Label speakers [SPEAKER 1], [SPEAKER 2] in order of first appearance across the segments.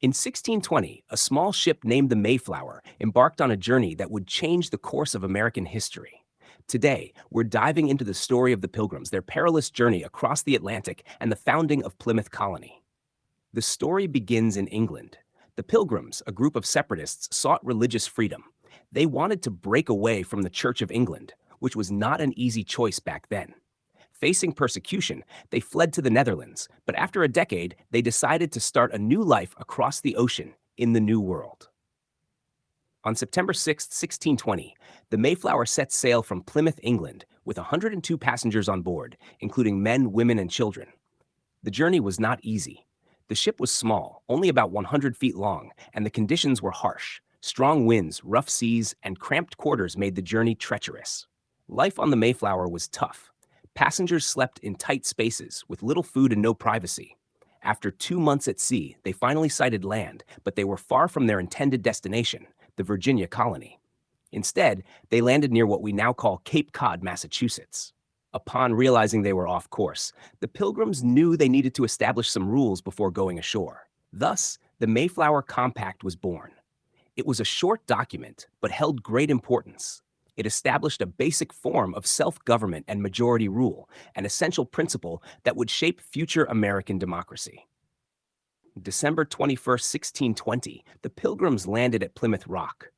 [SPEAKER 1] In 1620, a small ship named the Mayflower embarked on a journey that would change the course of American history. Today, we're diving into the story of the Pilgrims, their perilous journey across the Atlantic, and the founding of Plymouth Colony. The story begins in England. The Pilgrims, a group of separatists, sought religious freedom. They wanted to break away from the Church of England, which was not an easy choice back then. Facing persecution, they fled to the Netherlands, but after a decade, they decided to start a new life across the ocean in the New World. On September 6, 1620, the Mayflower set sail from Plymouth, England, with 102 passengers on board, including men, women, and children. The journey was not easy. The ship was small, only about 100 feet long, and the conditions were harsh. Strong winds, rough seas, and cramped quarters made the journey treacherous. Life on the Mayflower was tough. Passengers slept in tight spaces with little food and no privacy. After 2 months at sea, they finally sighted land, but they were far from their intended destination, the Virginia colony. Instead, they landed near what we now call Cape Cod, Massachusetts. Upon realizing they were off course, the Pilgrims knew they needed to establish some rules before going ashore. Thus, the Mayflower Compact was born. It was a short document, but held great importance. It established a basic form of self-government and majority rule, an essential principle that would shape future American democracy. December 21, 1620, the Pilgrims landed at Plymouth Rock.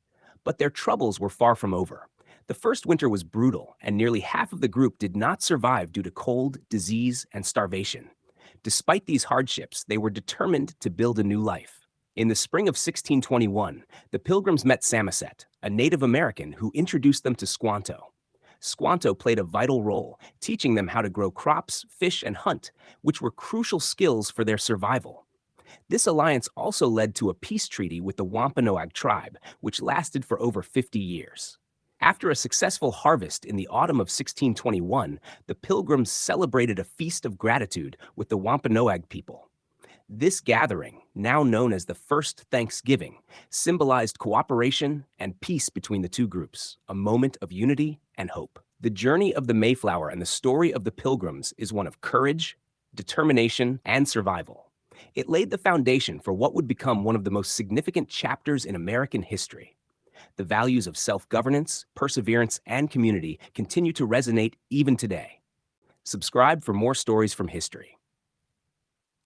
[SPEAKER 1] But their troubles were far from over. The first winter was brutal, and nearly half of the group did not survive due to cold, disease, and starvation. Despite these hardships, they were determined to build a new life. In the spring of 1621, the Pilgrims met Samoset, a Native American who introduced them to Squanto. Squanto played a vital role, teaching them how to grow crops, fish, and hunt, which were crucial skills for their survival. This alliance also led to a peace treaty with the Wampanoag tribe, which lasted for over 50 years. After a successful harvest in the autumn of 1621, the Pilgrims celebrated a feast of gratitude with the Wampanoag people. This gathering, now known as the First Thanksgiving, symbolized cooperation and peace between the two groups, a moment of unity and hope. The journey of the Mayflower and the story of the Pilgrims is one of courage, determination, and survival. It laid the foundation for what would become one of the most significant chapters in American history. The values of self-governance, perseverance, and community continue to resonate even today. Subscribe for more stories from history.